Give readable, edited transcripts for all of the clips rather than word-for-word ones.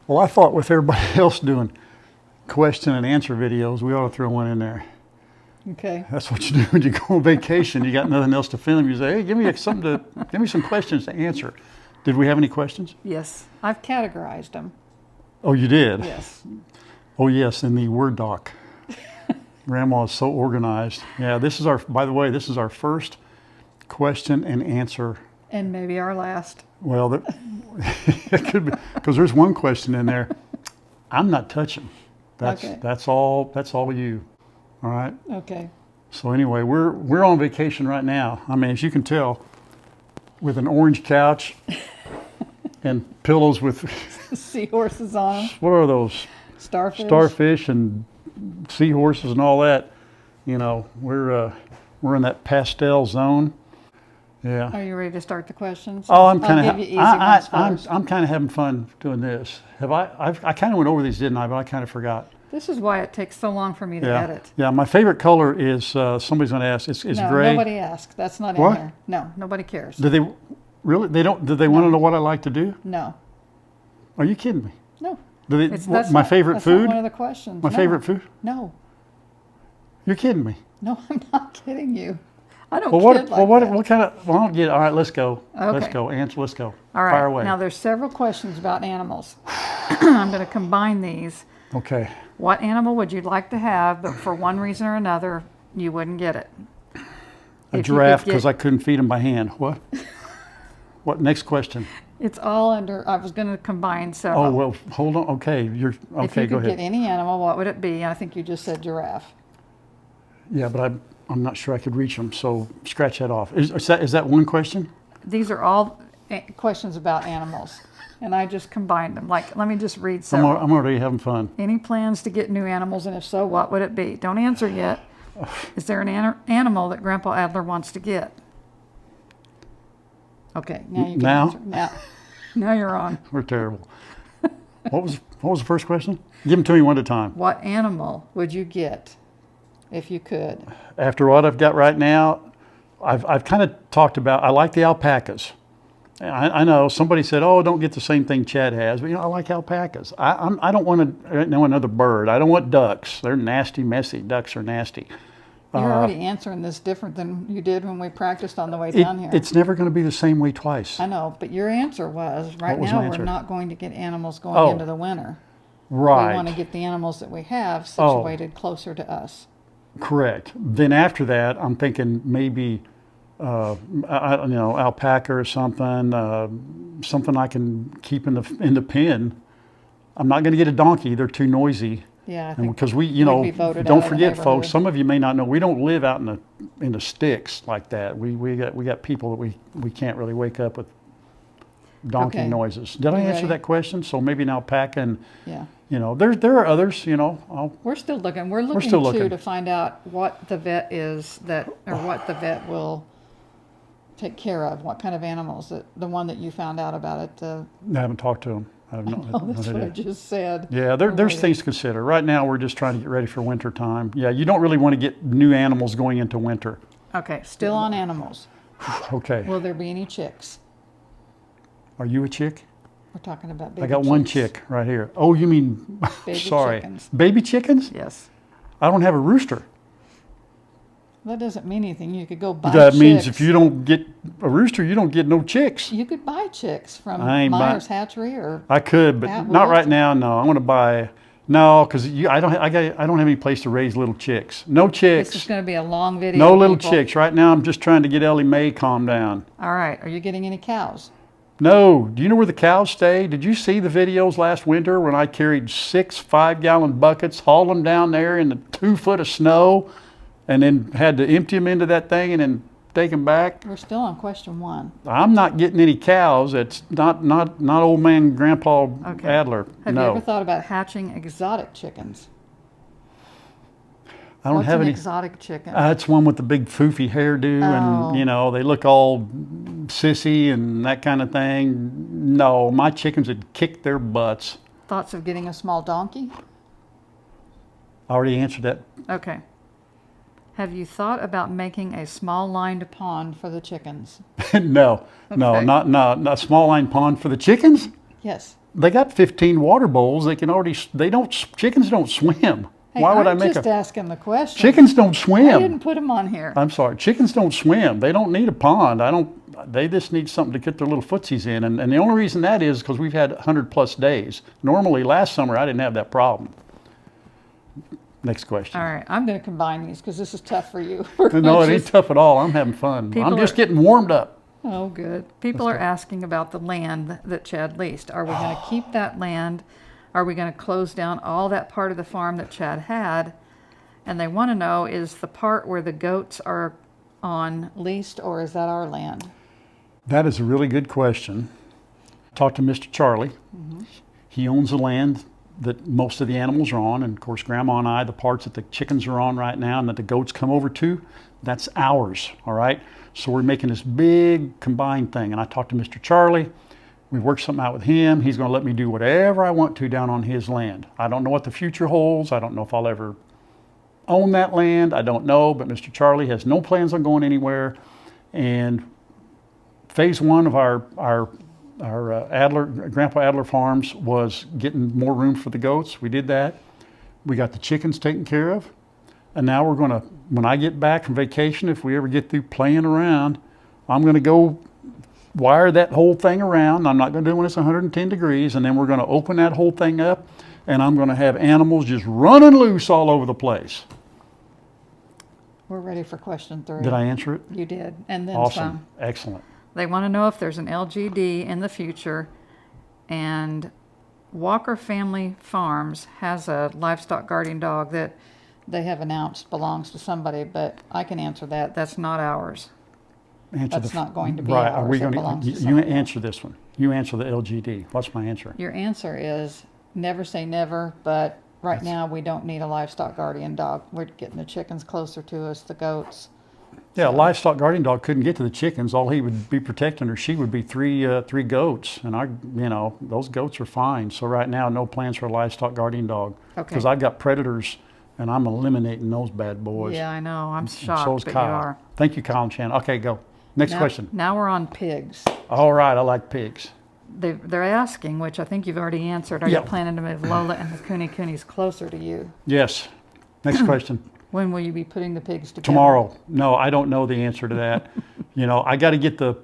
Well, I thought with everybody else doing question and answer videos, we ought to throw one in there. Okay. That's what you do when you go on vacation. You got nothing else to film. You say, hey, give me some questions to answer. Did we have any questions? Yes. I've categorized them. Oh, you did? Yes. Oh, yes, in the Word doc. Grandma is so organized. Yeah, by the way, this is our first question and answer. And maybe our last. Well, it could be, because there's one question in there I'm not touching. That's all you. All right? Okay. So anyway, we're on vacation right now. I mean, as you can tell, with an orange couch and pillows with seahorses on them. What are those? Starfish and seahorses and all that. You know, we're in that pastel zone. Yeah. Are you ready to start the questions? Oh, I'm kind of having fun doing this. I kind of went over these, didn't I? But I kind of forgot. This is why it takes so long for me to edit. Yeah, my favorite color is, somebody's going to ask, it's no, gray. Nobody asked. That's not in here. No, nobody cares. Do they, really? They don't, do they want to know what I like to do? No. Are you kidding me? No. My favorite food? That's not one of the questions. My favorite food? No. You're kidding me. No, I'm not kidding you. I don't kid like that. What kind of, well, I'll get, all right, let's go. Okay. Let's go. Answer, let's go. All right. Fire away. Now, there's several questions about animals. I'm going to combine these. Okay. What animal would you like to have, but for one reason or another, you wouldn't get it? A giraffe, because I couldn't feed him by hand. What? What? Next question. It's all under, I was going to combine several. Oh, well, hold on. Okay. If you go ahead. could get any animal, what would it be? I think you just said giraffe. Yeah, but I'm not sure I could reach them, so scratch that off. Is that one question? These are all questions about animals, and I just combined them. Like, let me just read some. I'm already having fun. Any plans to get new animals, and if so, what would it be? Don't answer yet. Is there an animal that Grandpa Adler wants to get? Okay, now you can answer. Now you're on. We're terrible. What was the first question? Give them to me one at a time. What animal would you get if you could? After what I've got right now, I've kind of talked about, I like the alpacas. I know somebody said, oh, don't get the same thing Chad has, but I like alpacas. I don't want to know another bird. I don't want ducks. They're nasty, messy. Ducks are nasty. You're already answering this different than you did when we practiced on the way down here. It's never going to be the same way twice. I know, but your answer was, right now we're not going to get animals going into the winter. Right. We want to get the animals that we have situated closer to us. Correct. Then after that, I'm thinking maybe, alpaca or something, something I can keep in the pen. I'm not going to get a donkey; they're too noisy. Yeah, I think because don't forget, folks. Some of you may not know we don't live out in the sticks like that. We got people that we can't really wake up with donkey noises. Did I answer that question? So maybe an alpaca and there are others. We're still looking. We're looking to find out what the vet what the vet will take care of. What kind of animals? The one that you found out about it. I haven't talked to him. I have that's what I just said. Yeah, there's things to consider. Right now, we're just trying to get ready for winter time. Yeah, you don't really want to get new animals going into winter. Okay, still on animals. Okay. Will there be any chicks? Are you a chick? We're talking about baby I got chicks. one chick right here. Oh, you mean, baby sorry. Chickens. Baby chickens? Yes. I don't have a rooster. That doesn't mean anything. You could go buy That chicks. means if you don't get a rooster, you don't get no chicks. You could buy chicks from Myers Hatchery or. I could, but not right now. No, I want to buy. No, because I don't have any place to raise little chicks. No chicks. This is going to be a long video. No little chicks. Right now, I'm just trying to get Ellie Mae calmed down. All right. Are you getting any cows? No. Do you know where the cows stay? Did you see the videos last winter when I carried 6 5-gallon buckets, hauled them down there in the 2 foot of snow, and then had to empty them into that thing and then take them back? We're still on question 1. I'm not getting any cows. It's not old man Grandpa Adler. Have you ever thought about hatching exotic chickens? I don't have any exotic chicken. It's one with the big foofy hairdo, and they look all sissy and that kind of thing. No, my chickens would kick their butts. Thoughts of getting a small donkey? I already answered that. Okay. Have you thought about making a small lined pond for the chickens? No, not a small line pond for the chickens. Yes. They got 15 water bowls. They can already, chickens don't swim. Hey, Why would I'm I make just asking the question. Chickens don't swim. I didn't put them on here. I'm sorry. Chickens don't swim. They don't need a pond. They just need something to get their little footsies in. And the only reason that is because we've had 100+ days. Normally last summer I didn't have that problem. Next question. All right, I'm going to combine these because this is tough for you. No, it ain't tough at all. I'm having fun. I'm just getting warmed up. Oh, good. People are asking about the land that Chad leased. Are we going to keep that land? Are we going to close down all that part of the farm that Chad had? And they want to know, is the part where the goats are on leased, or is that our land? That is a really good question. Talked to Mr. Charlie. He owns the land that most of the animals are on, and of course Grandma and I, the parts that the chickens are on right now and that the goats come over to, that's ours, all right? So we're making this big combined thing, and I talked to Mr. Charlie. We worked something out with him. He's gonna let me do whatever I want to down on his land. I don't know what the future holds. I don't know if I'll ever own that land. I don't know, but Mr. Charlie has no plans on going anywhere. And phase one of our Adler, Grandpa Adler Farms was getting more room for the goats. We did that. We got the chickens taken care of. And now we're gonna, when I get back from vacation, if we ever get through playing around, I'm gonna go wire that whole thing around. I'm not gonna do it when it's 110 degrees, and then we're gonna open that whole thing up, and I'm gonna have animals just running loose all over the place. We're ready for question 3. Did I answer it? You did, and then Awesome. some. Excellent. They want to know if there's an LGD in the future, and Walker Family Farms has a livestock guardian dog that they have announced belongs to somebody, but I can answer that. That's not ours. That's not going to be right. ours. Are we It going belongs to to? You somebody answer else. this one. You answer the LGD. What's my answer? Your answer is never say never, but right now we don't need a livestock guardian dog. We're getting the chickens closer to us, the goats. Yeah, a livestock guardian dog couldn't get to the chickens. All he would be protecting, or she would be three goats, and those goats are fine. So right now, no plans for a livestock guardian dog Okay. because I've got predators, and I'm eliminating those bad boys. Yeah, I know. I'm And shocked, so is but Kyle. you are. Thank you, Kyle and Shannon. Okay, go. Next question. Now we're on pigs. All right, I like pigs. They're asking, which I think you've already answered, are Yeah. you planning to move Lola and the Coonies closer to you? Yes. Next question. When will you be putting the pigs together? Tomorrow. No, I don't know the answer to that. I got to get the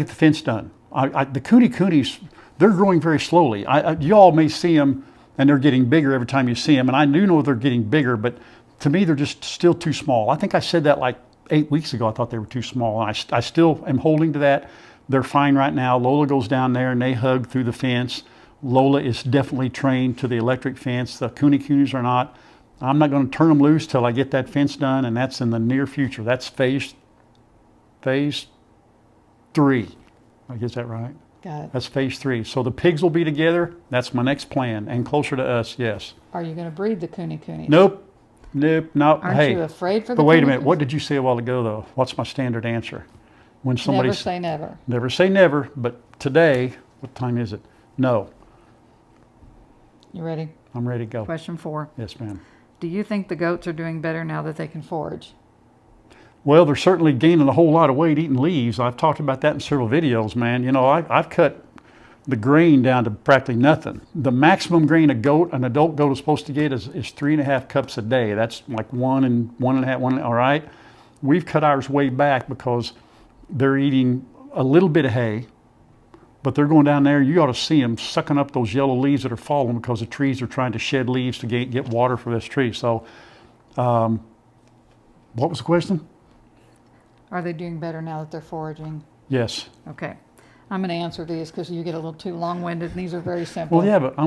fence done. The Coonies, they're growing very slowly. You all may see them, and they're getting bigger every time you see them. And I do know they're getting bigger, but to me, they're just still too small. I think I said that like 8 weeks ago. I thought they were too small, and I still am holding to that. They're fine right now. Lola goes down there, and they hug through the fence. Lola is definitely trained to the electric fence. The Coonies are not. I'm not going to turn them loose till I get that fence done, and that's in the near future. That's phase 3. I guess that right? Got it. That's phase 3. So the pigs will be together. That's my next plan, and closer to us. Yes. Are you going to breed the Coonies? Nope. Aren't Hey, you afraid for the but wait a Coonies? minute. What did you say a while ago, though? What's my standard answer? When somebody Never say never. Never say never. But today, what time is it? No. You ready? I'm ready to go. Question 4. Yes, ma'am. Do you think the goats are doing better now that they can forage? Well, they're certainly gaining a whole lot of weight eating leaves. I've talked about that in several videos, man. I've cut the grain down to practically nothing. The maximum grain an adult goat is supposed to get is 3.5 cups a day. That's like 1 and 1.5, all right? We've cut ours way back because they're eating a little bit of hay, but they're going down there. You ought to see them sucking up those yellow leaves that are falling because the trees are trying to shed leaves to get water for this tree. So, what was the question? Are they doing better now that they're foraging? Yes. Okay. I'm going to answer these because you get a little too long-winded, and these are very simple. Well, yeah, but I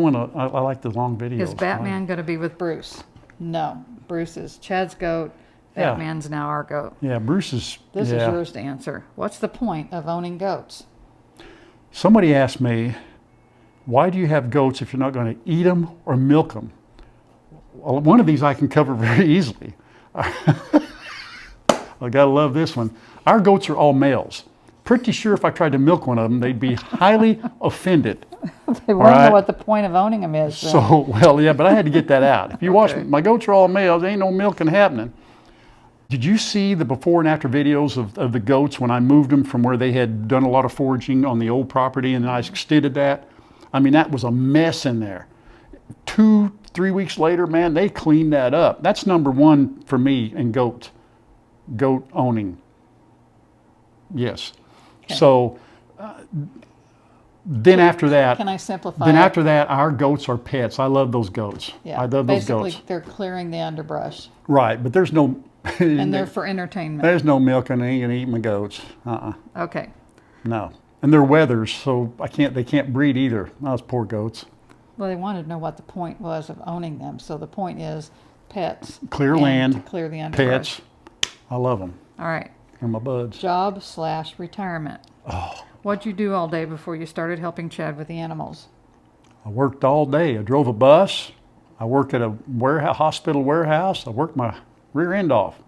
like the long videos. Is Batman going to be with Bruce? No. Bruce is Chad's goat. Batman's now our goat. Yeah, Bruce is. This is yours to answer. What's the point of owning goats? Somebody asked me, why do you have goats if you're not going to eat them or milk them? Well, one of these I can cover very easily. I gotta love this one. Our goats are all males. Pretty sure if I tried to milk one of them, they'd be highly offended. They want to know what the point of owning them is. Then. So, well, yeah, but I had to get that out. If you watch, my goats are all males. There ain't no milking happening. Did you see the before and after videos of the goats when I moved them from where they had done a lot of foraging on the old property and I extended that? I mean, that was a mess in there. 2-3 weeks later, man, they cleaned that up. That's number one for me in goat owning. Yes. Okay. So then after that, Can I simplify? then it? after that, our goats are pets. I love those goats. Yeah. I love those Basically, goats. they're clearing the underbrush, Right, but there's no and they're for entertainment. there's no milking and eating my goats. Okay. No. And they're wethers, so they can't breed either. Those poor goats. Well, they wanted to know what the point was of owning them. So the point is pets. Clear and land, to clear the underbrush. pets. I love them. All right. They're my buds. Job/retirement. Oh, What'd you do all day before you started helping Chad with the animals? I worked all day. I drove a bus. I worked at a hospital warehouse. I worked my rear end off.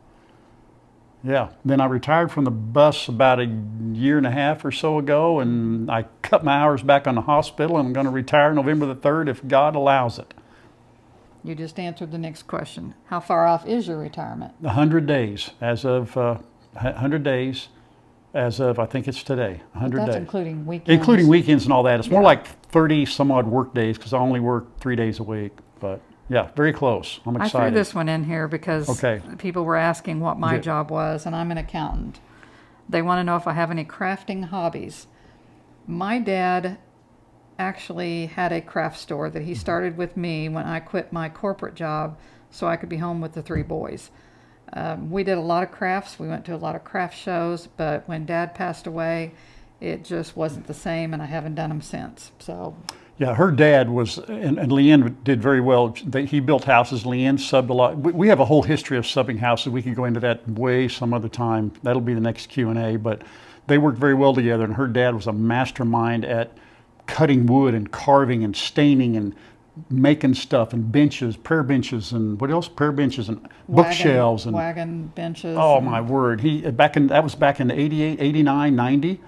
Yeah. Then I retired from the bus about a year and a half or so ago, and I cut my hours back on the hospital, and I'm going to retire November the 3rd if God allows it. You just answered the next question. How far off is your retirement? 100 days as of 100 days as of I think it's today. 100 That's days, including weekends. including weekends and all that. It's more Yeah. like 30 some odd work days because I only work 3 days a week. But yeah, very close. I'm I excited. threw this one in here because Okay. people were asking what my Good. job was, and I'm an accountant. They want to know if I have any crafting hobbies. My dad actually had a craft store that he started with me when I quit my corporate job so I could be home with the 3 boys. We did a lot of crafts. We went to a lot of craft shows, but when Dad passed away, it just wasn't the same, and I haven't done them since. So, Yeah, her dad was, and Lea Ann did very well. He built houses. Lea Ann subbed a lot. We have a whole history of subbing houses. We could go into that way some other time. That'll be the next Q&A. But they worked very well together, and her dad was a mastermind at cutting wood and carving and staining and making stuff and benches, prayer benches, and what else? Prayer benches and bookshelves and wagon benches. oh and- my word! That was back in 88, 89, 90.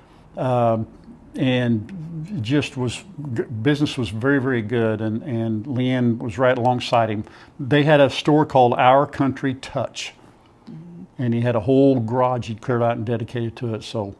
And just business was very, very good, and Lea Ann was right alongside him. They had a store called Our Country Touch, and he had a whole garage he'd cleared out and dedicated to it. So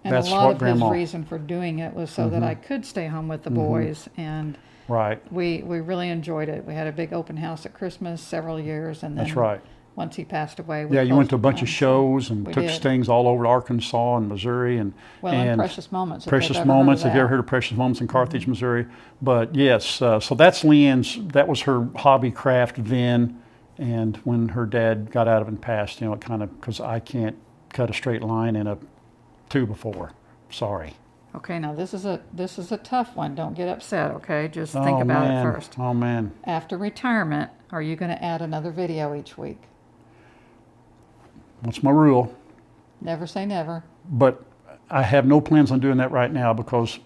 And that's a lot what of Grandma. his reason for doing it was so that I could stay home with the boys, and Right, we really enjoyed it. We had a big open house at Christmas several years, and then that's right. once he passed away, we Yeah, you went closed to a it bunch down, of so- shows and we took did. stings all over Arkansas and Missouri and and Precious Moments. if Precious they've ever heard of Moments. Have you ever that. heard of Precious Moments in Carthage, Missouri? But yes, so that's Lea Ann's. That was her hobby craft then, and when her dad got out of it and passed, it kind of because I can't cut a straight line in a 2x4. Sorry. Okay, now this is a tough one. Don't get upset. Okay, just think about man. it first. Oh man. After retirement, are you going to add another video each week? What's my rule? Never say never. But I have no plans on doing that right now because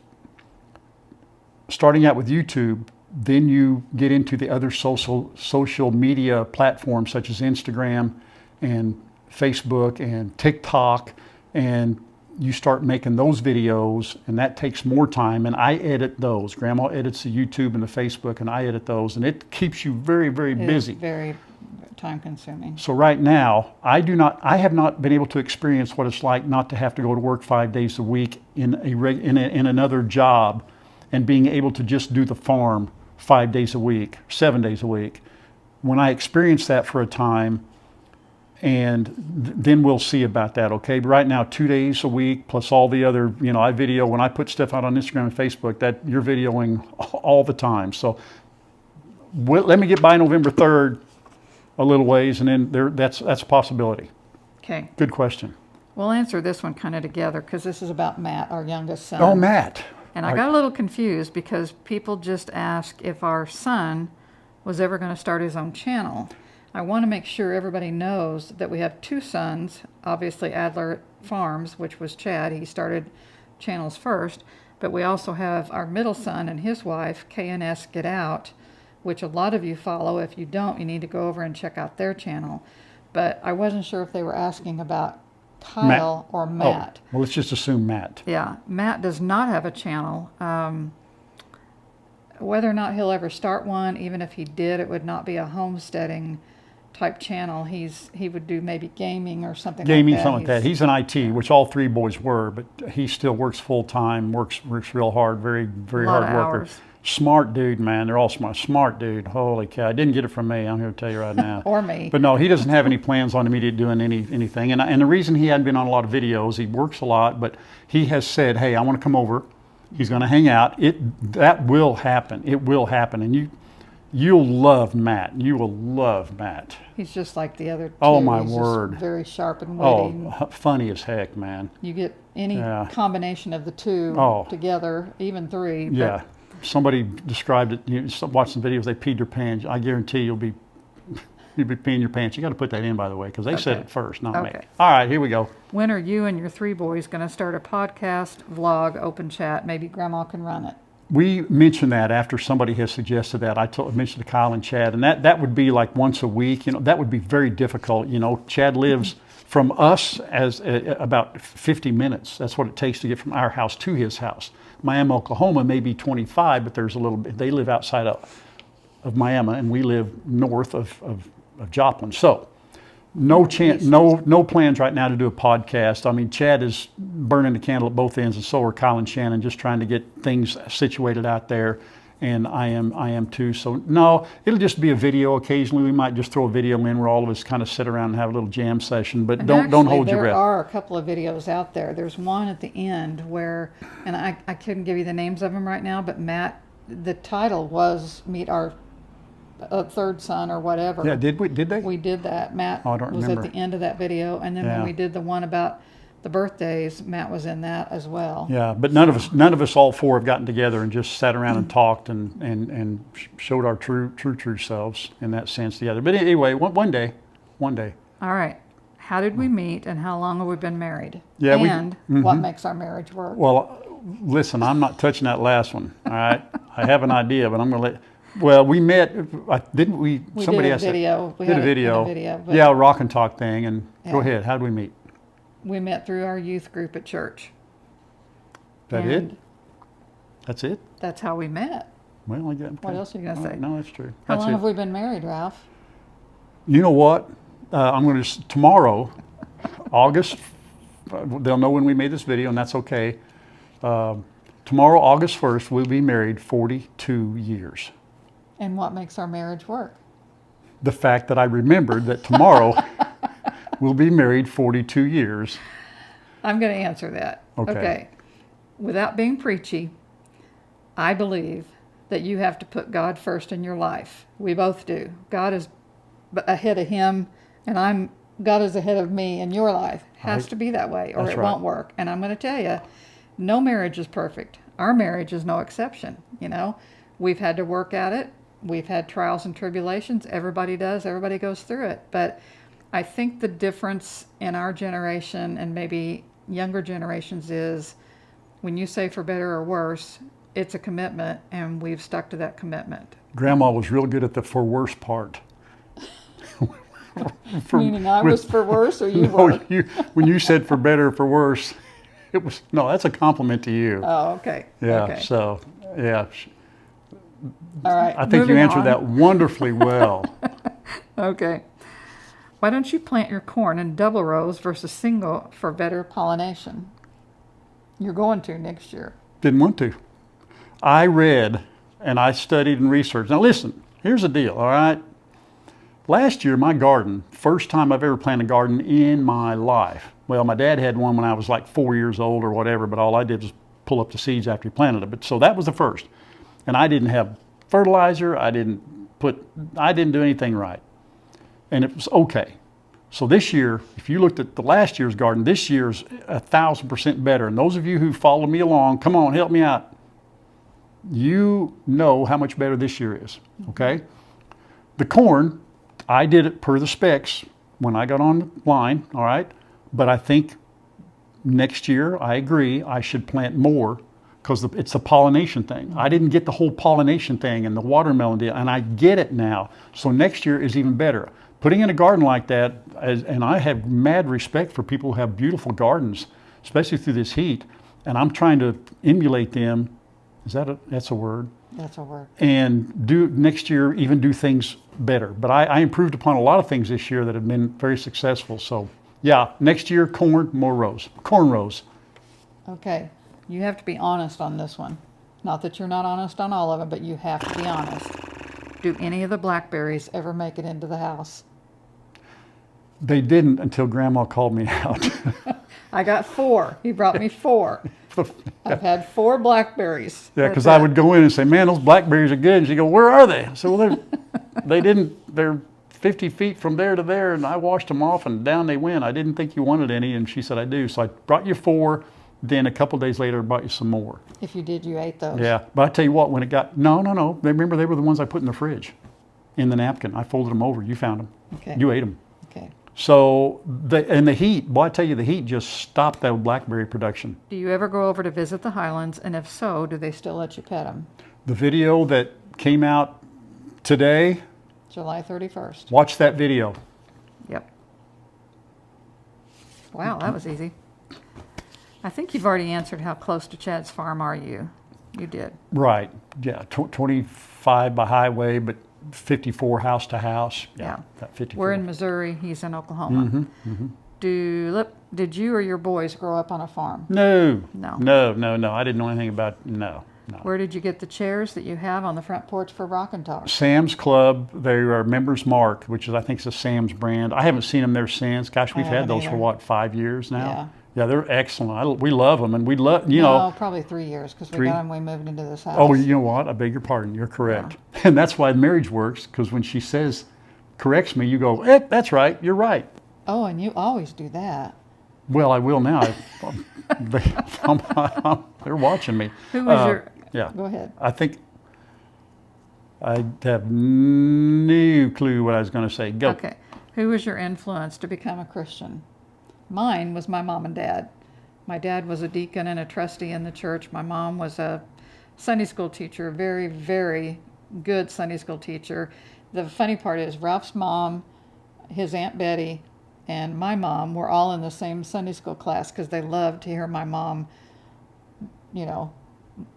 starting out with YouTube, then you get into the other social media platforms such as Instagram and Facebook and TikTok, and you start making those videos, and that takes more time, and I edit those. Grandma edits the YouTube and the Facebook, and I edit those, and it keeps you very, very It is busy. very time consuming. So right now, I have not been able to experience what it's like not to have to go to work 5 days a week in another job, and being able to just do the farm 5 days a week, 7 days a week. When I experience that for a time, and then we'll see about that, okay? But right now, 2 days a week plus all the other, I video when I put stuff out on Instagram and Facebook. That you're videoing all the time. So let me get by November 3rd. A little ways, and then that's a possibility. Okay, Good question. we'll answer this one kind of together because this is about Matt, our youngest son. Oh, Matt. And I got a little confused because people just asked if our son was ever going to start his own channel. I want to make sure everybody knows that we have 2 sons. Obviously, Adler Farms, which was Chad. He started channels first. But we also have our middle son and his wife, K&S Get Out, which a lot of you follow. If you don't, you need to go over and check out their channel. But I wasn't sure if they were asking about Kyle or Matt. Oh, well, let's just assume Matt. Yeah, Matt does not have a channel. Whether or not he'll ever start one, even if he did, it would not be a homesteading type channel. He would do maybe gaming or something Gaming, like that. something like that. He's in IT, which all three boys were, but he still works full time, works real hard, very A lot hard of worker. hours. Smart dude, man. They're all smart. Smart dude. Holy cow. I didn't get it from me. I'm here to tell you right now. Or me. But no, he doesn't have any plans on immediate doing anything. And the reason he hadn't been on a lot of videos, he works a lot, but he has said, hey, I want to come over. He's going to hang out. That will happen. It will happen. And you'll love Matt. You will love Matt. He's just like the other two. Oh, my He's just word. very sharp and witty. Oh, funny as heck, man. You get any Yeah. combination of the two Oh. together, even three. But Yeah. Somebody described it. You watch some videos, they peed their pants. I guarantee you'll be peeing your pants. You got to put that in, by the way, because they said Okay. it first, not me. Okay. All right, here we go. When are you and your three boys going to start a podcast, vlog, open chat? Maybe Grandma can run it. We mentioned that after somebody has suggested that. I mentioned to Kyle and Chad, and that would be like once a week. You know, that would be very difficult. You know, Chad lives from us as about 50 minutes. That's what it takes to get from our house to his house. Miami, Oklahoma may be 25, but there's a little bit. They live outside of Miami, and we live north of Joplin. So, no chance, no plans right now to do a podcast. I mean, Chad is burning the candle at both ends, and so are Kyle and Shannon, just trying to get things situated out there. And I am too. So no, it'll just be a video. Occasionally, we might just throw a video in where all of us kind of sit around and have a little jam session. But don't hold your breath. There are a couple of videos out there. There's one at the end where, and I couldn't give you the names of them right now, but Matt, the title was Meet Our Third Son or whatever. Yeah, did they? We did that. Matt Oh, I don't was remember. at the end of that video, and then when Yeah. we did the one about the birthdays, Matt was in that as well. Yeah, but none of us, all four, have gotten together and just sat around and talked and showed our true selves in that sense together. But anyway, one day. All right. How did we meet, and how long have we been married? Yeah, and what makes our marriage work? Well, listen, I'm not touching that last one. All right, I have an idea, but I'm going to let. Well, we met, didn't we? We Somebody did a asked that- video. We did had a it in video. a video, but- Yeah, a rock and talk thing. And go Yeah. ahead. How did we meet? We met through our youth group at church. That And it? That's it? That's how we met. Well, I guess. What else are you gonna say? No, that's true. How That's long it. have we been married, Ralph? You know what? I'm going to tomorrow, August. They'll know when we made this video, and that's okay. Tomorrow, August 1st, we'll be married 42 years. And what makes our marriage work? The fact that I remembered that tomorrow we'll be married 42 years. I'm going to answer that. Okay. Without being preachy, I believe that you have to put God first in your life. We both do. God is ahead of him, and God is ahead of me in your life. Has to be that way, or That's it right. won't work. And I'm going to tell you, no marriage is perfect. Our marriage is no exception. You know, we've had to work at it. We've had trials and tribulations. Everybody does. Everybody goes through it. But I think the difference in our generation and maybe younger generations is when you say for better or worse, it's a commitment, and we've stuck to that commitment. Grandma was real good at the for worse part. Meaning I was for worse or you No, were? when you said for better or for worse, it was, no, that's a compliment to you. Oh, okay. Yeah, Okay. so, yeah. All right. I think you moving answered on. that wonderfully well. Okay. Why don't you plant your corn in double rows versus single for better pollination? You're going to next year. Didn't want to. I read and I studied and researched. Now listen, here's the deal, all right? Last year, my garden, first time I've ever planted a garden in my life. Well, my dad had one when I was like 4 years old or whatever, but all I did was pull up the seeds after he planted it. But so that was the first. And I didn't have fertilizer. I didn't do anything right. And it was okay. So this year, if you looked at the last year's garden, this year's 1,000% better. And those of you who follow me along, come on, help me out. You know how much better this year is, okay? The corn, I did it per the specs when I got online, all right? But I think next year, I agree, I should plant more because it's the pollination thing. I didn't get the whole pollination thing and the watermelon deal, and I get it now. So next year is even better. Putting in a garden like that, and I have mad respect for people who have beautiful gardens, especially through this heat, and I'm trying to emulate them. That's a word? That's a word. and do next year even do things better. But I improved upon a lot of things this year that have been very successful. So yeah, next year corn, more rows, corn rows. Okay, you have to be honest on this one. Not that you're not honest on all of it, but you have to be honest. Do any of the blackberries ever make it into the house? They didn't until Grandma called me out. I got 4. He brought me 4. I've had 4 blackberries. Yeah, because That's I would go in and say, "Man, those blackberries are good." And she'd go, "Where are they?" So they didn't. They're 50 feet from there to there, and I washed them off, and down they went. I didn't think you wanted any, and she said, "I do." So I brought you 4. Then a couple days later, I brought you some more. If you did, you ate those. Yeah, but I tell you what, when it got no. Remember, they were the ones I put in the fridge, in the napkin. I folded them over. You found them. Okay. You ate them. Okay. So the heat, boy, I tell you, the heat just stopped that blackberry production. Do you ever go over to visit the Highlands? And if so, do they still let you pet them? The video that came out today, July 31st. watch that video. Yep. Wow, that was easy. I think you've already answered how close to Chad's farm are you? You did. Right. Yeah. 25 by highway, but 54 house to house. Yeah. That 54. We're in Missouri. He's in Oklahoma. Did you or your boys grow up on a farm? No. No. No. I didn't know anything about no. Where did you get the chairs that you have on the front porch for Rockin' Talk? Sam's Club. They are Members Mark, which is I think is a Sam's brand. I haven't seen them there since. Gosh, we've had haven't those for either. what, 5 years now? Yeah. Yeah, they're excellent. We love them, and we love you know. No, probably 3 years because we 3? got them when we moved into this house. Oh, you know what? I beg your pardon. You're correct. And that's why marriage works, because when she corrects me, you go, that's right. You're right. Oh, and you always do that. Well, I will now. They're watching me. Who was your... Yeah. Go ahead. I think I have no clue what I was going to say. Go. Okay. Who was your influence to become a Christian? Mine was my mom and dad. My dad was a deacon and a trustee in the church. My mom was a Sunday school teacher, very, very good Sunday school teacher. The funny part is Ralph's mom, his Aunt Betty, and my mom were all in the same Sunday school class because they loved to hear my mom,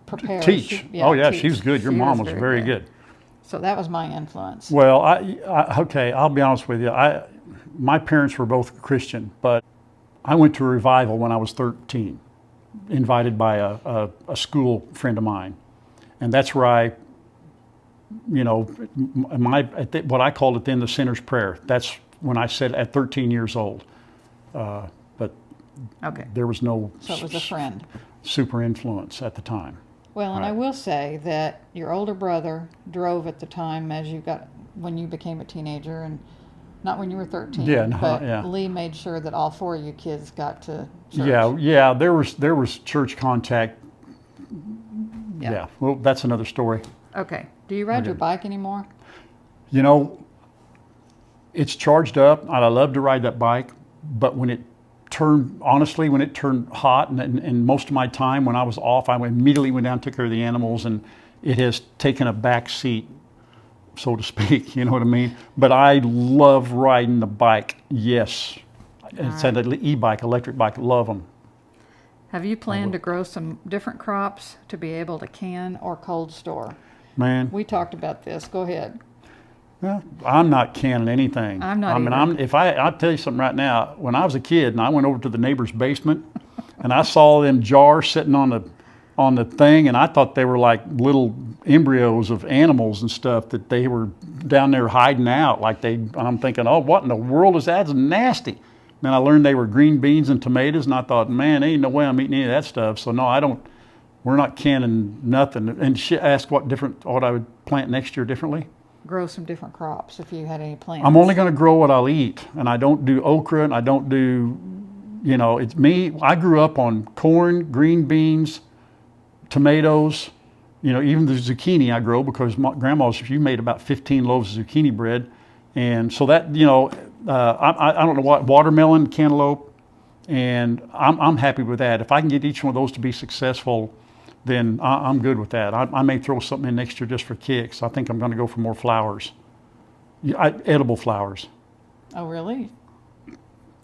prepare. Teach. Teach. She was good. Your mom was very good. So that was my influence. Well, okay, I'll be honest with you. My parents were both Christian, but I went to a revival when I was 13, invited by a school friend of mine. And that's where I, what I called it then the sinner's prayer. That's when I said at 13 years old. But Okay. there was no So it was a friend. super influence at the time. Well, and I Right. will say that your older brother drove at the time when you became a teenager, and not when you were 13. Yeah, no, but yeah. Lee made sure that all 4 of you kids got to church. Yeah, there was church contact. Yeah. Yeah, well, that's another story. Okay. Do you ride your Okay. bike anymore? It's charged up, and I love to ride that bike, but when it turned hot, and most of my time when I was off, I immediately went down and took care of the animals, and it has taken a back seat, so to speak, you know what I mean? But I love riding the bike, yes. It's an e-bike, electric bike, love them. Have you planned to grow some different crops to be able to can or cold store? Man, We talked about this. Go ahead. well, I'm not canning anything. I'm not either. I'll tell you something right now. When I was a kid and I went over to the neighbor's basement and I saw them jars sitting on the thing, and I thought they were like little embryos of animals and stuff that they were down there hiding out. I'm thinking, oh, what in the world is that? It's nasty. Then I learned they were green beans and tomatoes, and I thought, man, ain't no way I'm eating any of that stuff. So no, we're not canning nothing. And she asked what I would plant next year differently. Grow some different crops if you had any plans. I'm only going to grow what I'll eat, and I don't do okra, and I don't do, it's me. I grew up on corn, green beans, tomatoes, even the zucchini I grow because my she made about 15 loaves of zucchini bread. And so that, I don't know what, watermelon, cantaloupe, and I'm happy with that. If I can get each one of those to be successful, then I'm good with that. I may throw something in next year just for kicks. I think I'm going to go for more flowers, edible flowers. Oh, really?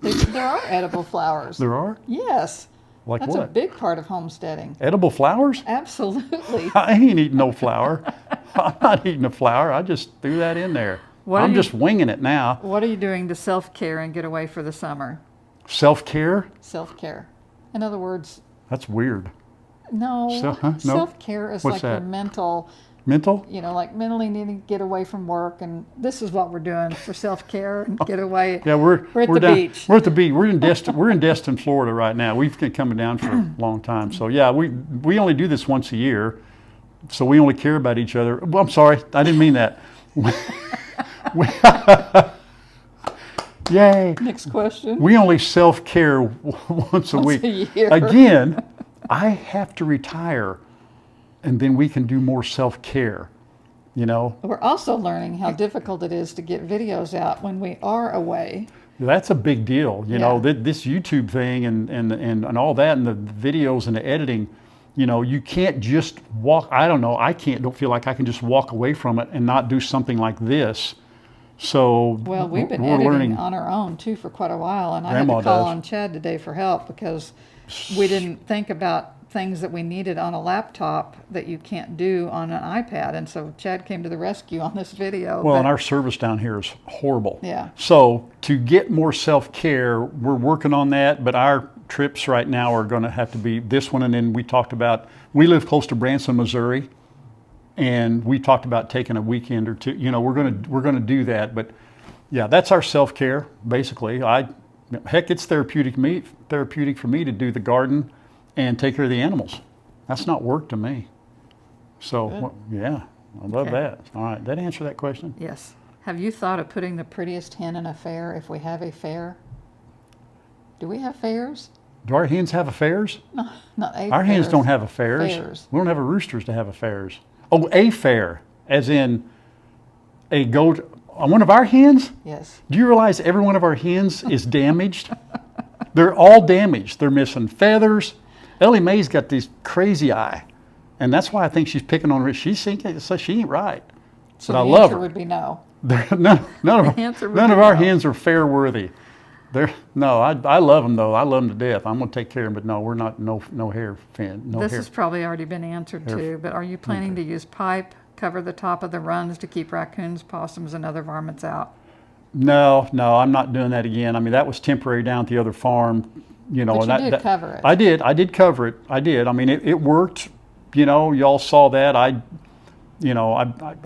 There are edible flowers. There are? Yes. Like That's a what? big part of homesteading. Edible flowers? Absolutely. I ain't eating no flower. I'm not eating a flower. I just threw that in there. What are I'm you- just winging it now. What are you doing to self-care and get away for the summer? Self-care? Self-care. In other words, That's weird. no, No? self-care is What's like that? your mental, Mental? like mentally needing to get away from work, and this is what we're doing for self-care and get away. Yeah, we're at the down, beach. We're at the beach. We're in Destin, Florida right now. We've been coming down for a long time. So yeah, we only do this once a year. So we only care about each other. Well, I'm sorry, I didn't mean that. Yay. Next question. We only self-care once a week. a year. Again, I have to retire, and then we can do more self-care. We're also learning how difficult it is to get videos out when we are away. That's a big deal. Yeah. This YouTube thing and all that, and the videos and the editing, you can't just walk. I don't know. Don't feel like I can just walk away from it and not do something like this. So Well, we've been we're editing learning. on our own too for quite a while, and Grandma I had to call does. on Chad today for help because we didn't think about things that we needed on a laptop that you can't do on an iPad, and so Chad came to the rescue on this video. Well, but- and our service down here is horrible. Yeah. So to get more self-care, we're working on that, but our trips right now are going to have to be this one, and then we talked about, we live close to Branson, Missouri, and we talked about taking a weekend or two. We're going to do that, but yeah, that's our self-care basically. Heck, it's therapeutic for me to do the garden and take care of the animals. That's not work to me. So yeah, I love Okay. that. All right, that answer that question? Yes. Have you thought of putting the prettiest hen in a fair if we have a fair? Do we have fairs? Do our hens have affairs? Not a Our hens fairs. don't have affairs. Fairs. We don't have a roosters to have affairs. Oh, a fair, as in a goat. One of our hens? Yes. Do you realize every one of our hens is damaged? They're all damaged. They're missing feathers. Ellie Mae's got this crazy eye, and that's why I think she's picking on her. She ain't right. So But I the love answer her. would be no. None The answer would of be our no. hens are fair worthy. I love them though. I love them to death. I'm gonna take care of them, but no, we're not no hair fan. No This hair. has probably already been answered too, but are you planning to use pipe, cover the top of the runs to keep raccoons, possums, and other varmints out? No, I'm not doing that again. I mean, that was temporary down at the other farm, But and you did cover it. I did cover it. I did. I mean, it worked. Y'all saw that. I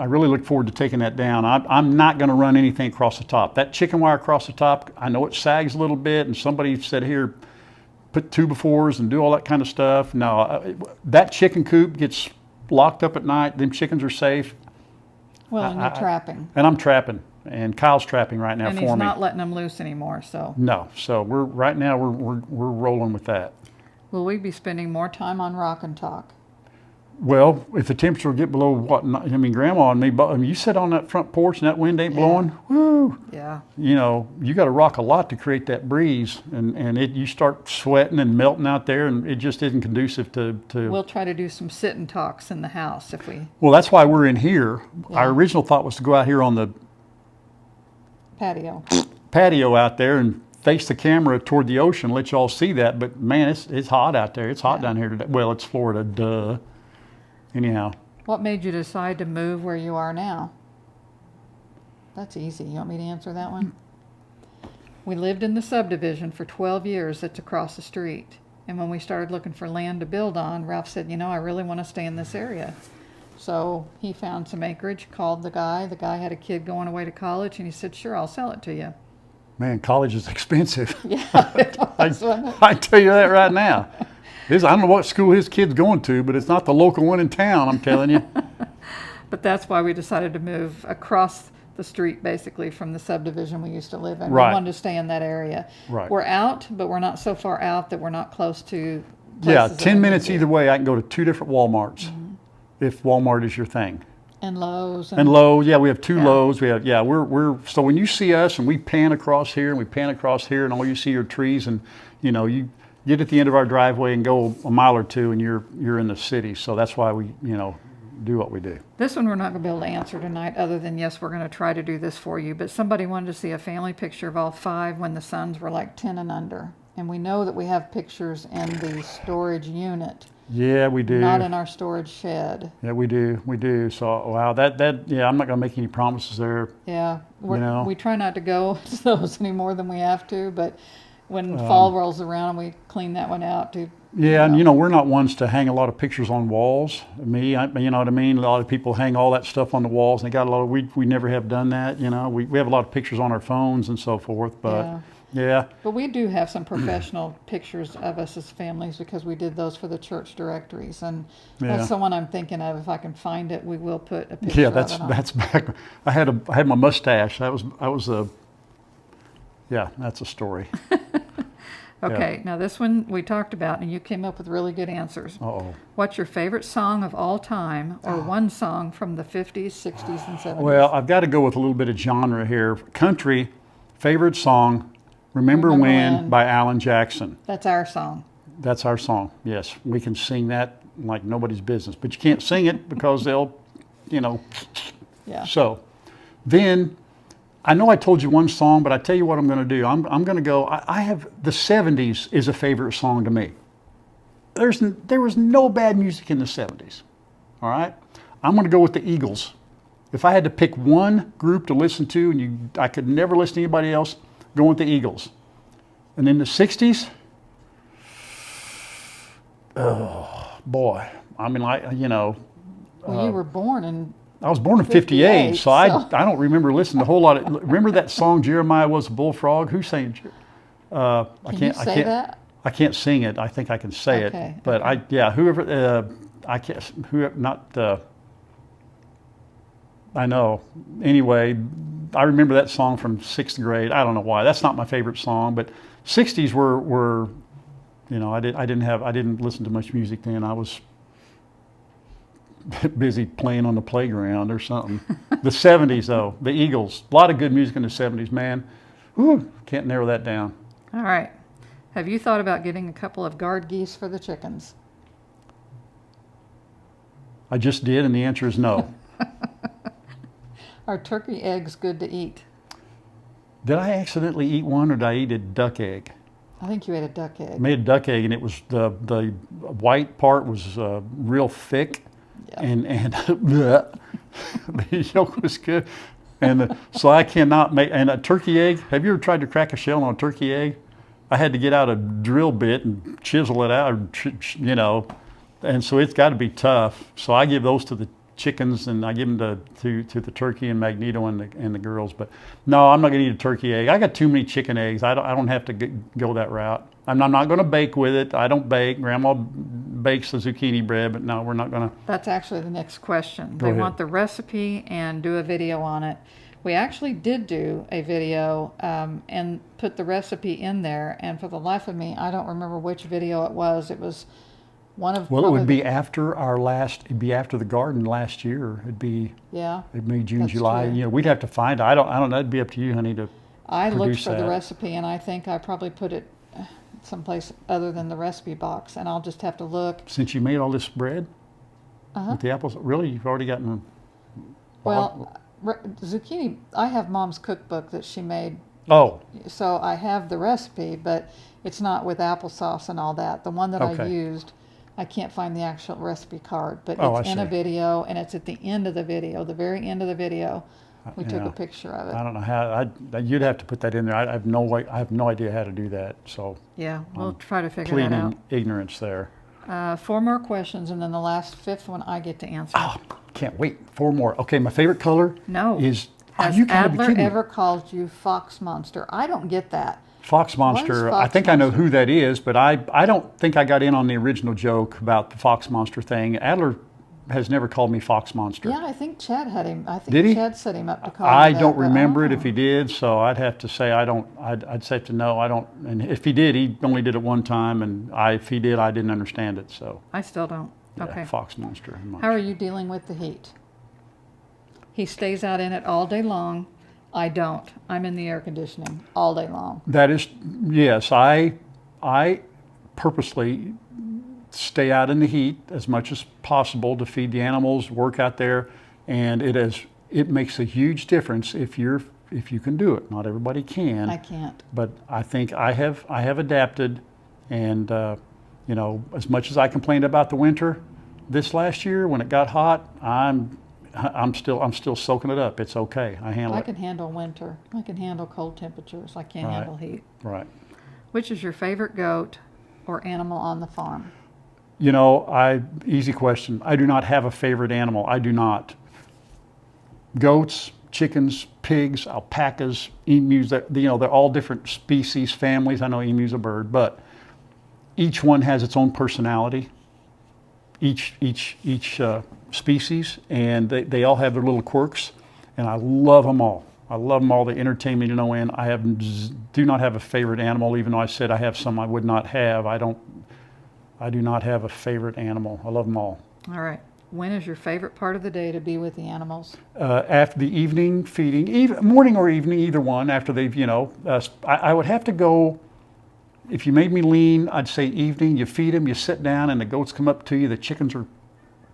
really look forward to taking that down. I'm not going to run anything across the top. That chicken wire across the top, I know it sags a little bit, and somebody said here, put 2x4s and do all that kind of stuff. No, that chicken coop gets locked up at night. Them chickens are safe, Well, and you're trapping. and I'm trapping, and Kyle's trapping right now And for he's me. not letting them loose anymore, so. No, so we're rolling with that. Will we be spending more time on Rock and Talk? Well, if the temperature will get below what, Grandma and me, you sit on that front porch and that wind ain't blowing, whoo, Yeah. you got to rock a lot to create that breeze, and you start sweating and melting out there, and it just isn't conducive to. We'll try to do some sit and talks in the house if we Well, that's why we're in here. Yeah. Our original thought was to go out here on the patio. patio out there and face the camera toward the ocean, let you all see that. But man, it's hot out there. It's hot down here today. Well, it's Florida, duh. Anyhow. What made you decide to move where you are now? That's easy. You want me to answer that one? We lived in the subdivision for 12 years that's across the street. And when we started looking for land to build on, Ralph said, I really want to stay in this area. So he found some acreage, called the guy. The guy had a kid going away to college, and he said, sure, I'll sell it to you. Man, college is expensive. Yeah, it was, wasn't it? I tell you that right now. I don't know what school his kid's going to, but it's not the local one in town, I'm telling you. But that's why we decided to move across the street, basically, from the subdivision we used to live in. Right. We wanted to stay in that area. Right. We're out, but we're not so far out that we're not close to Yeah, places that 10 we minutes need to either be. way, I can go to 2 different Walmarts, if Walmart is your thing. And Lowe's. And Lowe's, yeah, we have 2 Yeah. Lowe's. We're so when you see us and we pan across here and we pan across here and all you see are trees, and you get at the end of our driveway and go a mile or 2 and you're in the city. So that's why we do what we do. This one we're not going to be able to answer tonight, other than yes, we're going to try to do this for you. But somebody wanted to see a family picture of all 5 when the sons were like 10 and under. And we know that we have pictures in the storage unit, Yeah, we do. not in our storage shed. Yeah, we do. So, wow, yeah, I'm not going to make any promises there. Yeah, know. we try not to go to those any more than we have to, but when fall rolls around, we clean that one out too. Yeah, and we're not ones to hang a lot of pictures on walls. You know what I mean? A lot of people hang all that stuff on the walls, and they got a lot of, we never have done that, We have a lot of pictures on our phones and so forth, but yeah. But we do have some professional pictures of us as families because we did those for the church directories, and that's the one I'm thinking of. If I can find it, we will put a picture of it on. That's back. I had my mustache. Yeah, that's a story. Okay, now this one we talked about, and you came up with really good answers. Uh-oh. What's your favorite song of all time, or one song from the 50s, 60s, and 70s? Well, I've got to go with a little bit of genre here. Country, favorite song, Remember When by Alan Jackson. That's our song. That's our song, yes. We can sing that like nobody's business, but you can't sing it because they'll, Yeah. So then, I know I told you one song, but I tell you what I'm going to do. I'm going to go, I have, the 70s is a favorite song to me. There was no bad music in the 70s, all right? I'm going to go with the Eagles. If I had to pick one group to listen to, and I could never listen to anybody else, go with the Eagles. And in the 60s, oh, boy. I mean, Well, you were born in... I was born in 58, so I don't remember listening to a whole lot of. Remember that song "Jeremiah Was a Bullfrog"? Who sang? Can you say that? I can't sing it. I think I can say it, but whoever I can't. Whoever not. I know. Anyway, I remember that song from 6th grade. I don't know why. That's not my favorite song, but 60s were. I didn't listen to much music then. I was busy playing on the playground or something. The 70s, though, the Eagles, a lot of good music in the 70s, man. Whew, can't narrow that down. All right. Have you thought about getting a couple of guard geese for the chickens? I just did, and the answer is no. Are turkey eggs good to eat? Did I accidentally eat one, or did I eat a duck egg? I think you ate a duck egg. I made a duck egg, and it was the white part was real thick. And the yolk was good, and so I cannot make. And a turkey egg. Have you ever tried to crack a shell on a turkey egg? I had to get out a drill bit and chisel it out, and so it's got to be tough. So I give those to the chickens, and I give them to the turkey and Magneto and the girls. But no, I'm not going to eat a turkey egg. I got too many chicken eggs. I don't have to go that route. I'm not going to bake with it. I don't bake. Grandma bakes the zucchini bread, but no, we're not going to. That's actually the next question. Go They ahead. want the recipe and do a video on it. We actually did do a video and put the recipe in there, and for the life of me, I don't remember which video it was. It was one of. Well, it would be after it'd be after the garden last year. It'd be June, that's July. true. We'd have to find it. I don't know. That'd be up to you, honey, to I looked produce for the that. recipe, and I think I probably put it someplace other than the recipe box, and I'll just have to look. Since you made all this bread with the apples, really, you've already gotten. Well, zucchini, I have Mom's cookbook that she made, Oh, so I have the recipe, but it's not with applesauce and all that. The one that I Okay. used, I can't find the actual recipe card, but Oh, it's I in a see. video, and it's at the end of the video, the very end of the video. We took yeah. a picture of it. I don't know how. You'd have to put that in there. I have no way. I have no idea how to do that. So Yeah, we'll try to figure that out. pleading ignorance there. 4 more questions, and then the last 5th one I get to answer. Oh, can't wait. 4 more. Okay, my favorite color No. is. Has you gotta be Adler kidding me. ever called you Fox Monster? I don't get that. Fox Monster, I Fox think I know Monster? who that is, but I don't think I got in on the original joke about the Fox Monster thing. Adler has never called me Fox Monster. Yeah, I think Chad had him. I think Did he? Chad set him up to call I you that, don't but remember it don't if he know. did, so I'd have to say I don't. I'd say to no, I don't. And if he did, he only did it one time, and if he did, I didn't understand it. So I still don't. yeah, Okay. Fox Monster. How are you dealing with the heat? He stays out in it all day long. I don't. I'm in the air conditioning all day long. That is, yes, I purposely stay out in the heat as much as possible to feed the animals, work out there, and it makes a huge difference if you're if you can do it. Not everybody can. I can't. But I think I have adapted, and you know, as much as I complained about the winter this last year when it got hot, I'm still soaking it up. It's okay. I handle I it. can handle winter. I can handle cold temperatures. I can't Right. handle heat. Right. Which is your favorite goat or animal on the farm? You know, easy question. I do not have a favorite animal. I do not. Goats, chickens, pigs, alpacas, emus, you know, they're all different species, families. I know emu's a bird, but each one has its own personality, each species, and they all have their little quirks, and I love them all. I love them all. They entertain me to no end. Do not have a favorite animal, even though I said I have some I would not have. I do not have a favorite animal. I love them all. All right. When is your favorite part of the day to be with the animals? After the evening feeding, morning or evening, either one, after they've, you know, I would have to go, if you made me lean, I'd say evening. You feed them, you sit down, and the goats come up to you. The chickens are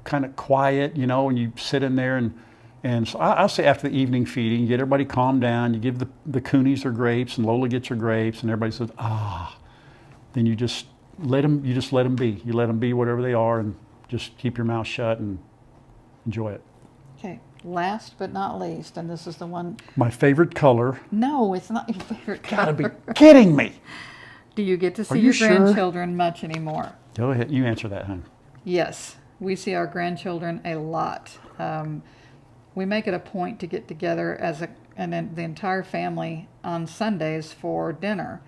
kind of quiet, you know, and you sit in there, and so I'll say after the evening feeding, you get everybody calmed down. You give the coonies their grapes, and Lola gets her grapes, and everybody says, ah. Then you just let them be. You let them be whatever they are, and just keep your mouth shut and enjoy it. Okay. Last but not least, and this is the one. My favorite color. No, it's not your favorite Gotta color. be kidding me. Do you get to see you your sure? grandchildren much anymore? Go ahead. You answer that, hon. Yes, we see our grandchildren a lot. We make it a point to get together and then the entire family on Sundays for dinner.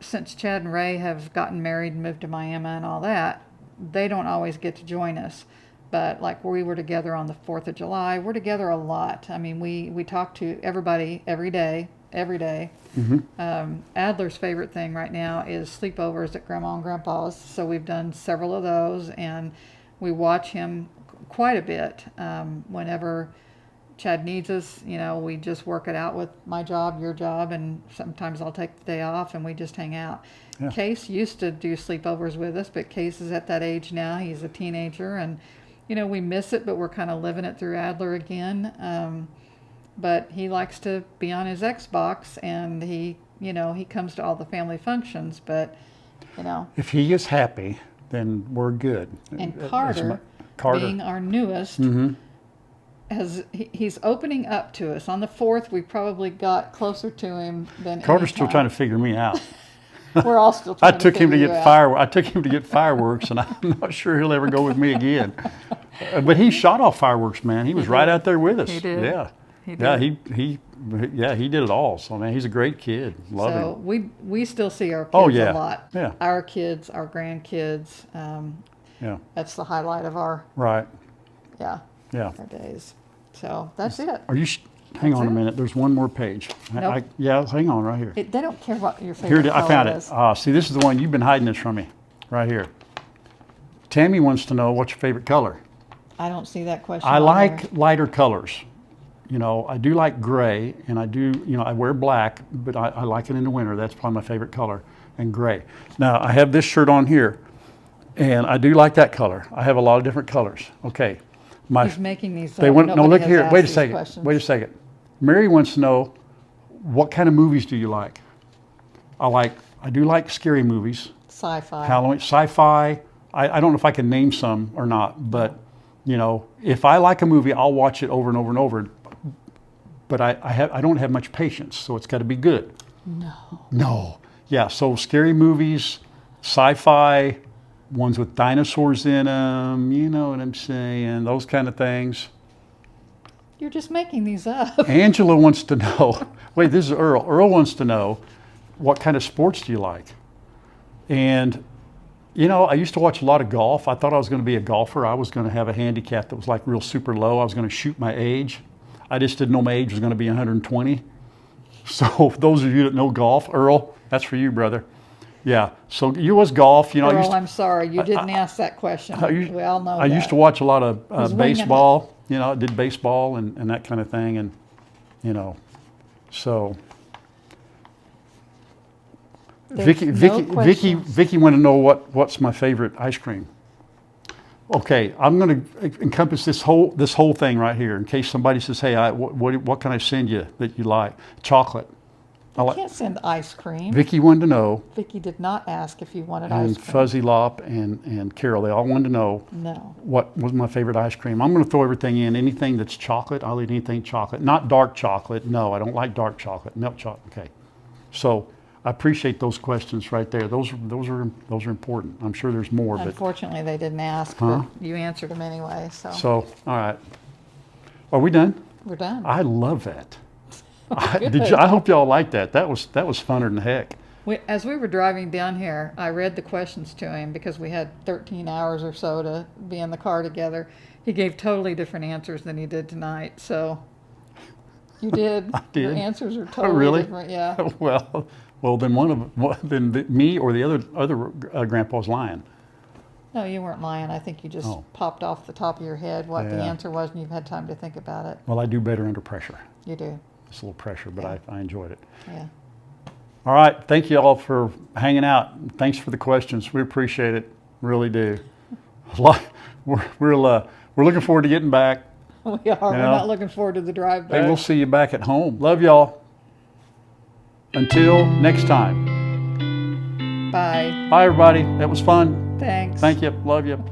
Since Chad and Ray have gotten married and moved to Miami and all that, they don't always get to join us. But like we were together on the 4th of July, we're together a lot. I mean, we talk to everybody every day. Mm-hmm. Adler's favorite thing right now is sleepovers at Grandma and Grandpa's. So we've done several of those, and we watch him quite a bit. Whenever Chad needs us, you know, we just work it out with my job, your job, and sometimes I'll take the day off and we just hang out. Yeah. Case used to do sleepovers with us, but Case is at that age now. He's a teenager, and, you know, we miss it, but we're kind of living it through Adler again. But he likes to be on his Xbox, and he comes to all the family functions, but, you know. If he is happy, then we're good. And Carter. being our newest, Mm-hmm. he's opening up to us. On the 4th, we probably got closer to him than Carter's still trying to figure me out. We're all still trying I took him to figure get you out. fireworks, and I'm not sure he'll ever go with me again. But he shot off fireworks, man. He was right out there with us. He did. Yeah. He Yeah, did. he did it all. So man, he's a great kid. Love So him. we still see our kids Oh, yeah. a lot. Yeah. Our kids, our grandkids. Yeah. That's the highlight of our Right. yeah Yeah. our days. So that's it. Are you? Hang That's on a it? minute. There's one more page. Nope. Yeah. Hang on, right here. They don't care what your Here favorite it is. I color found it. is. See, this is the one you've been hiding this from me, right here. Tammy wants to know what's your favorite color. I don't see that question. I on like there. lighter colors. You know, I do like gray, and I do, you know, I wear black, but I like it in the winter. That's probably my favorite color, and gray. Now, I have this shirt on here, and I do like that color. I have a lot of different colors. Okay. He's making these. They want, no, nobody look has here. asked Wait a these second. questions. Wait a second. Mary wants to know, what kind of movies do you like? I do like scary movies. Sci-fi. Halloween, sci-fi. I don't know if I can name some or not, but you know, if I like a movie, I'll watch it over and over and over. But I don't have much patience, so it's got to be good. No. Yeah. So scary movies, sci-fi, ones with dinosaurs in them. You know what I'm saying? Those kind of things. You're just making these up. Angela wants to know. Wait, this is Earl. Earl wants to know, what kind of sports do you like? And you know, I used to watch a lot of golf. I thought I was going to be a golfer. I was going to have a handicap that was like real super low. I was going to shoot my age. I just didn't know my age was going to be 120. So for those of you that know golf, Earl, that's for you, brother. Yeah. So you was golf. You know, Earl, I'm sorry, you didn't ask that question. We all know I that. used to watch a lot of was winging it. baseball. You know, I did baseball and that kind of thing, and you know, so. There's no questions. Vicky wanted to know what's my favorite ice cream. Okay, I'm going to encompass this whole thing right here in case somebody says, "Hey, what can I send you that you like?" Chocolate. I You like. can't send ice cream. Vicky wanted to know, Vicky did not ask if you wanted and ice cream. Fuzzy Lop and Carol, they all wanted to know No. what was my favorite ice cream. I'm going to throw everything in. Anything that's chocolate, I'll eat anything chocolate. Not dark chocolate. No, I don't like dark chocolate. Milk chocolate. Okay. So I appreciate those questions right there. Those are important. I'm sure there's more, but Unfortunately, they didn't ask, Huh? but you answered them anyway, so so all right. Are we done? we're done. I love that. Good. I hope y'all liked that. That was funner than heck. As we were driving down here, I read the questions to him because we had 13 hours or so to be in the car together. He gave totally different answers than he did tonight, so you did. I did. Your answers are totally Really? different, yeah. Well, then then me or the other grandpa's lying. No, you weren't lying. I think you just Oh. popped off the top of your head what the Yeah. answer was, and you've had time to think about it. Well, I do better under pressure. You do, It's a little pressure, but Yeah. I enjoyed it. yeah. All right, thank you all for hanging out. Thanks for the questions. We appreciate it, really do. We're looking forward to getting back. We are. You We're know? not looking forward to the drive Hey, back. we'll see you back at home. Love y'all. Until next time. Bye. Bye, everybody. That was fun. Thanks. Thank you. Love you.